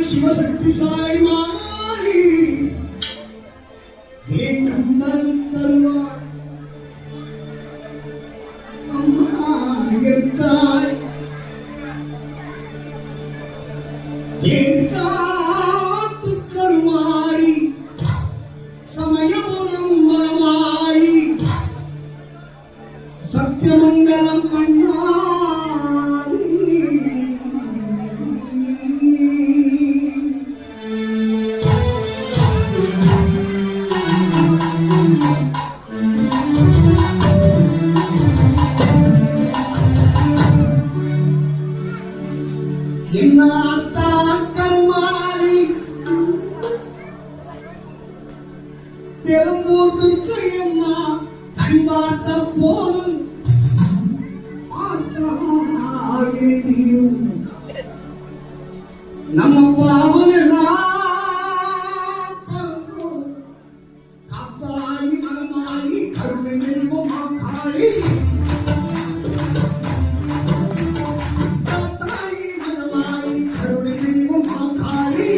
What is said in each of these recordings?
சிவசக்தி சாலை மாறி வேண்டும் தருவார் அம்மா இருந்தாய் ஏன் காத்து கருமாறி சமயபுரம் மனமாயி சத்தியமங்கலம் பண்ணா பெரும்பூருக்கு அம்மா கண் பார்த்த போதும் நம்ம பாவனெல்லாம் காத்தாயி மனமாயி கருணை தெய்வமா காளி காத்தாயி மனமாயி கருணை தெய்வமா காளி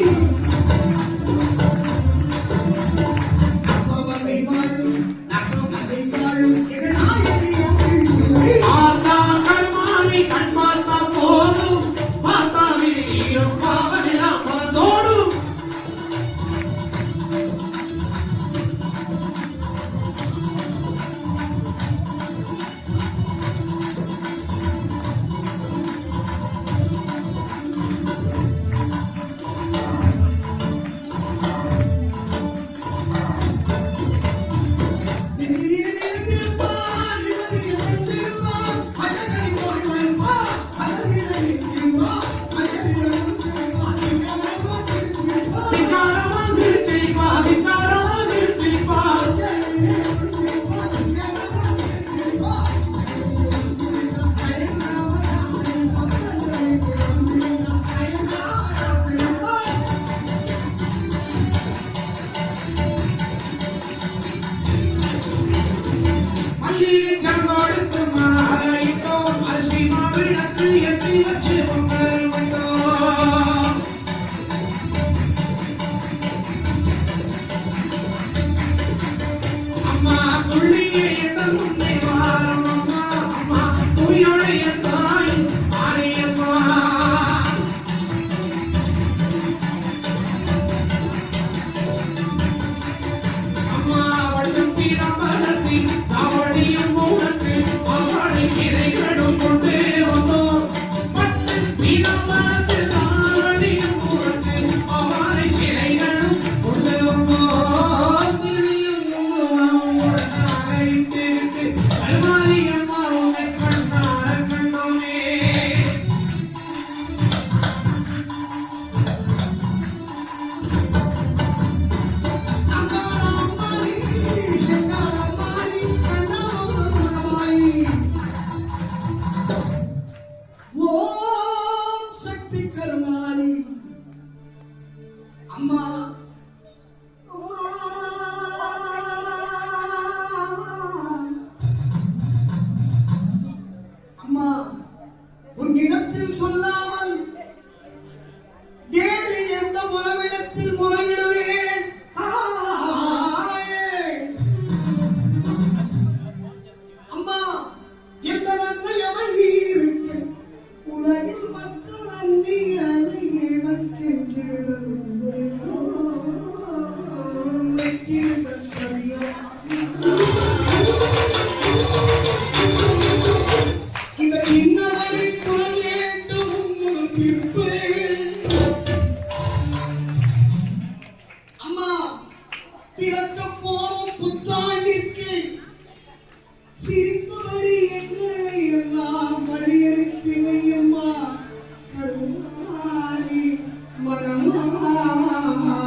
மனமா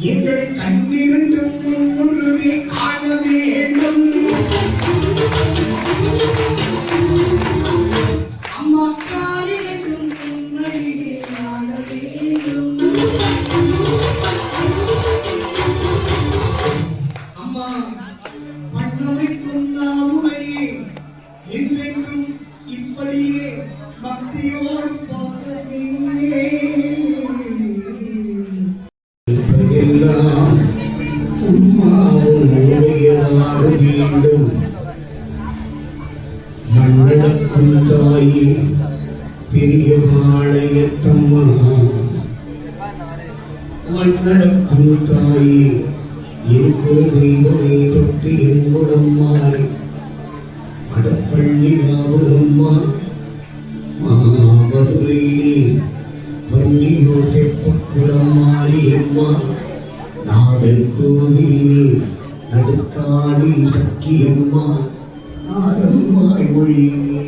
எங்கள் கண்ணிரண்டும் முன்னுருவி காண வேண்டும். அம்மா காலிரண்டும் முன்னடியே ஆட வேண்டும். அம்மா பண்ணமைக்கும் நாமுனையே என்றென்றும் இப்படியே பக்தியோடு பாடவே. எல்லாம் உம்மாவும் உடையதாக வேண்டும். மண்ணடக்கும் தாயே பெரிய பாளையத்தம்மா, மண்ணடக்கும் தாயே என் குல தெய்வமே தொட்டு என் குடம் மாறி அடப்பள்ளி ஆவும்மா. மாமதுரையிலே வண்டியூர் தெப்பக்குளம் மாரியம்மா, நாகர்கோவிலே நடுக்காடி சக்கியம்மா, ஆரம்மாய் மொழியிலே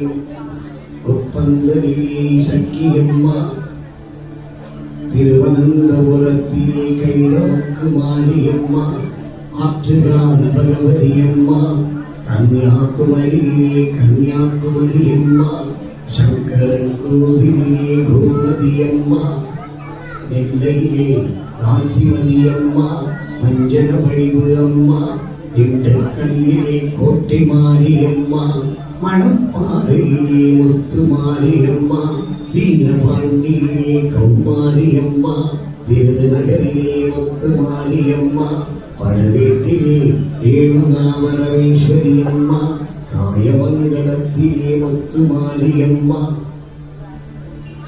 ஒப்பந்தரிலே சக்கியம்மா, திருவனந்தபுரத்திலே கைதமுக்கு மாரியம்மா, ஆற்றுகால் பகவதியம்மா, கன்னியாகுமரியிலே கன்னியாகுமரியம்மா, சங்கரன் கோவிலே கோமதியம்மா, நெல்லையிலே காந்திமதியம்மா, மஞ்சன வடிவு அம்மா, திண்டுக்கல்லிலே கோட்டை மாரியம்மா, மணப்பாறையிலே முத்து மாரியம்மா, வீரபாண்டியிலே கௌமாரியம்மா, விருதுநகரிலே முத்து மாரியம்மா, பழவேட்டிலே ரேணுகா வரவேஸ்வரி அம்மா, தாயமங்கலத்திலே முத்து மாரியம்மா,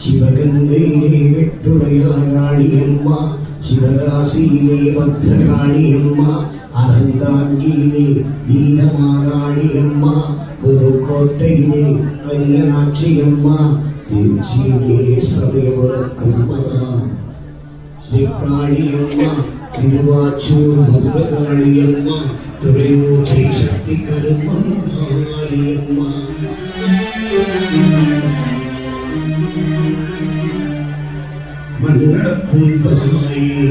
சிவகங்கையிலே வெட்டுடையாகாளியம்மா, சிவகாசியிலே பத்ரகாளியம்மா, அறந்தாங்கியிலே வீரமாகாளியம்மா, புதுக்கோட்டையிலே கல்யாணாட்சியம்மா, திருச்சியிலே சமயபுரத்தம்மா ஸ்ரீகாளியம்மா, திருவாச்சூர் மதுரகாளியம்மா, துறையூர் சக்தி கருமாரியம்மா. மண்ணடக்கும் தாயே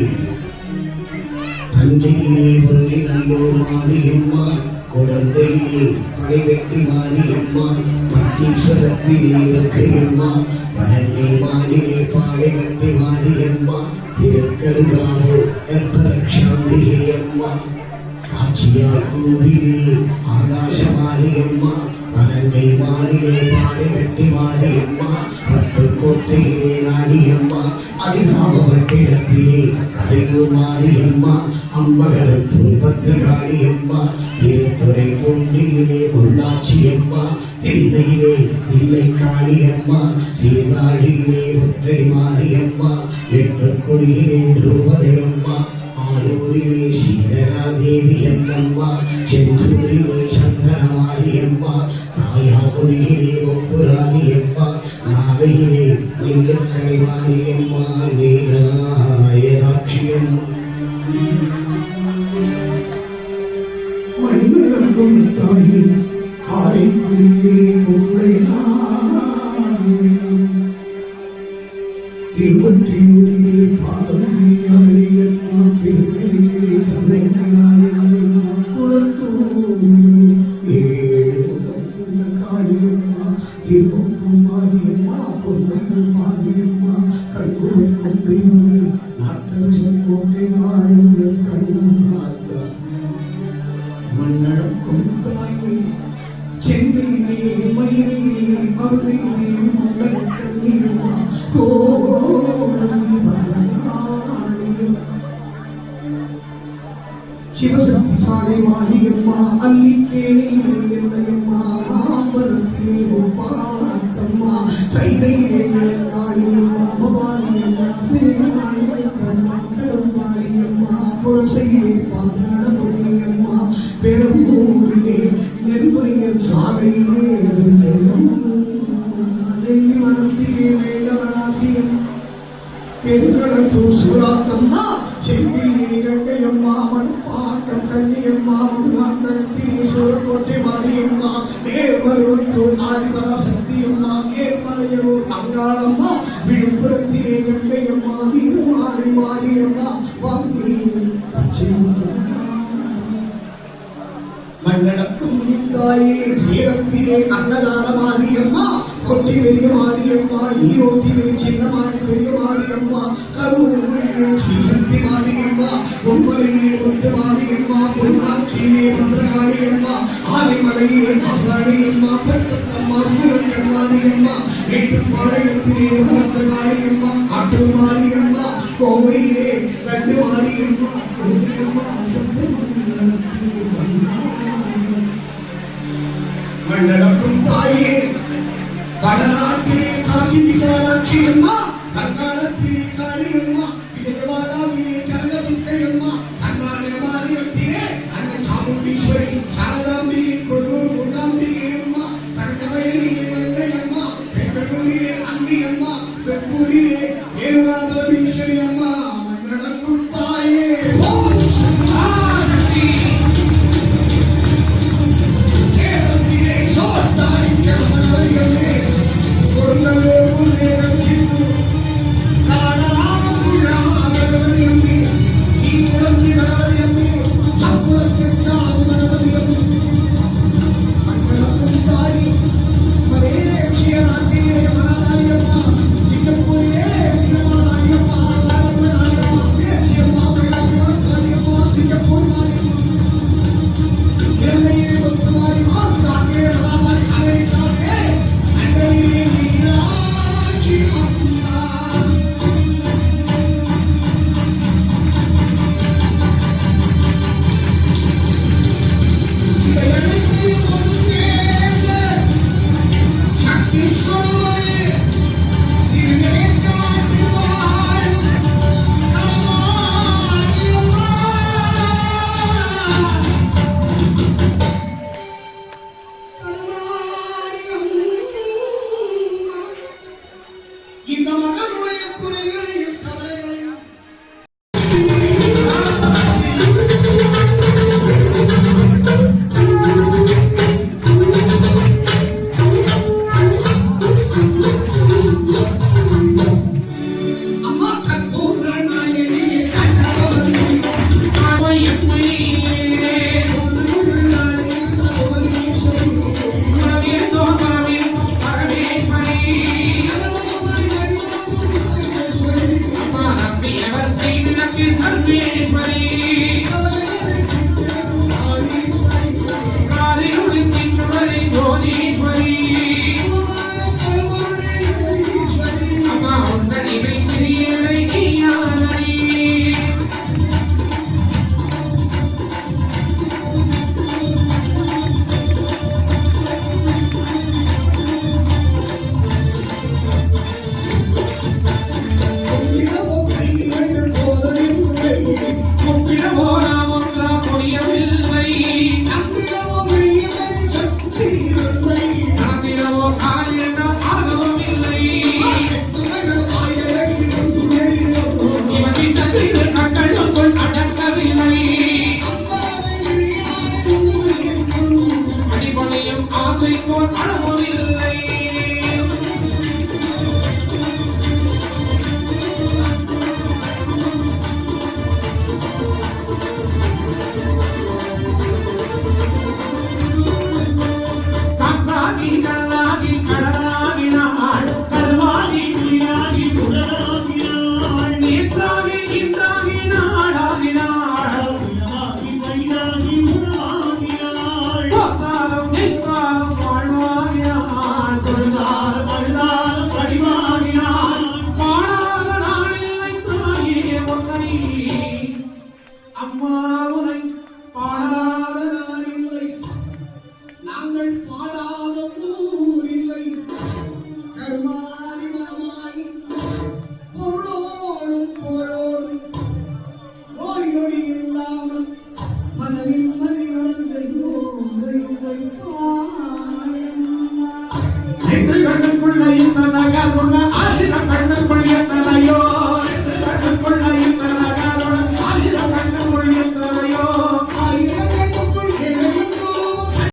தஞ்சையிலே பொன்னி நல்லூர் மாரியம்மா, குழந்தையிலே படைவெட்டி மாரியம்மா, பட்டீஸ்வரத்திலே வெக்கையம்மா, பழனி மாலிலே பாடைவெட்டி மாரியம்மா, திருக்கருகாவூர் கற்பரக்ஷாம்பிகையம்மா, காட்சியார் கோவிலே ஆகாச மாரியம்மா, பழங்கை மாலிலே பாடைவெட்டி மாரியம்மா, பட்டுக்கோட்டையிலே நாடியம்மா, அதிராமபட்டிடத்திலே கரையூர் மாரியம்மா, அம்பகரத்தூர் பத்திரகாளியம்மா, திருத்துறை பூண்டியிலே உள்ளாட்சியம்மா, தில்லையிலே தில்லைக்காளியம்மா, சீர்காழியிலே ஒற்றடி மாரியம்மா, எட்டுக்குடியிலே திரௌபதியம்மா, ஆலூரிலே சீதராதேவி அம்மம்மா, செந்தூரிலே சந்தன மாரியம்மா, தாயாபுரியிலே ஒப்புராதியம்மா, நாகையிலே நெல்லுக்கடை மாரியம்மா, நீலாயதாட்சியம்மா. மண்ணிழக்கும் தாயே காரைக்குடியிலே கொடையாம், திருவொற்றியூரிலே பாதம்பிரியாளையம்மா, திருக்கரையிலே சமயக்கநாயகியம்மா, குளத்தூரிலே ஏழுமுகம் உள்ள காளியம்மா, திருவொக்கும் மாரியம்மா, பொன்னையும் மாரியம்மா, கண்குளக்கும் தெய்வமே நாட்டரசன் கோட்டை வாழும் என் கண்ணாத்தா. மண்ணடக்கும் தாயே சென்னையிலே மயிலிலே அருளிலே உள்ள கண்ணீர்மா, கோடி பத்ரகாளியம், சிவசக்தி சாலை மாரியம்மா, அல்லிக்கேணியிலே எல்லையம்மா, மாம்பலத்திலே ஒப்பாத்தம்மா, சைதையிலே இளங்காளியம்மா, பவானியம்மா, பெருமாளியம்மா, கடம்பாளியம்மா, புரசையிலே பாதாள பொன்னியம்மா, பெரும்பூரிலே நெல்மையன் சாகையிலே நெல்லி வனத்திலே வேளவராசியம், பெருங்கடத்தூர் சூராத்தம்மா, செம்பியிலே கங்கையம்மா, மண்பாக்கம் கன்னியம்மா, மதுராந்தகத்திலே சூரக்கோட்டை மாரியம்மா, ஏர்மருவத்தூர் ஆதிபரா சக்தியம்மா, ஏர்மலையூர் அங்காளம்மா, விழுப்புரத்திலே கங்கையம்மா, வீரமாரி மாரியம்மா, வாங்கி தாயே சேலத்திலே அன்னதான மாரியம்மா கொட்டி பெரிய மாரியம்மா ஈரோட்டிலே சின்னமாரி பெரிய மாரியம்மா கரூரிலே ஸ்ரீசக்தி மாரியம்மா பொம்பளையிலே முத்து மாரியம்மா பொன்னாக்கியிலே பத்திரகாளியம்மா ஆலைமலையிலே மாசாணியம்மா பட்டத்தம்மா சூரக்கர் மாரியம்மா ஏட்டுப்பாளையத்திலே பத்திரகாளியம்மா காட்டூர் மாரியம்மா கோவையிலே கண்டு மாரியம்மா கோவையம்மா மண்ணளக்கும் தாயே வடநாட்டிலே காசி விசாலாட்சியம்மா கர்நாடகத்திலே காளியம்மா விஜயவாடாவிலே கனகதுர்க்கையம்மா கர்நாடக மாநிலத்திலே அன்னை சாமுண்டீஸ்வரி சாரதாம்பிகை கொல்லூர் முகாம்பிகையம்மா தங்கவயலிலே கங்கையம்மா பெங்களூரிலே அன்னியம்மா திருப்பூரிலே ஏழுகாதரீஸ்வரி அம்மா மண்ணளக்கும் தாயே ஓம் சக்தி கேரளத்திலே சோத்தாடிக்க மன்னரியம்மே கொடுங்கல்லூர் நேரச்சித்து காடாம்புழா கணபதியம்மே நீ குளத்தி கணபதியம்மே சக்குளத்திற்காது கணபதியம்மே மண்ணளக்கும் தாய் மலேசிய நாட்டிலே மணமாரியம்மா சிங்கப்பூரிலே வீரமாரியம்மா நாடியம்மா பேச்சியம்மா காளியம்மா சிங்கப்பூர் மாரியம்மா இலங்கையிலே முத்துமாரியம்மா காட்டிலே மணமாரி அமெரிக்காவிலே அண்டரிலே மீனாட்சி அம்மா இவை அனைத்தையும் ஒன்று சேர்ந்து சக்தி ஸ்வரூபமே திருவேற்காட்டு வாழ் கருமாரியம்மா கருமாரியம்மா இந்த மகனுடைய குறைகளையும் கவலைகளையும்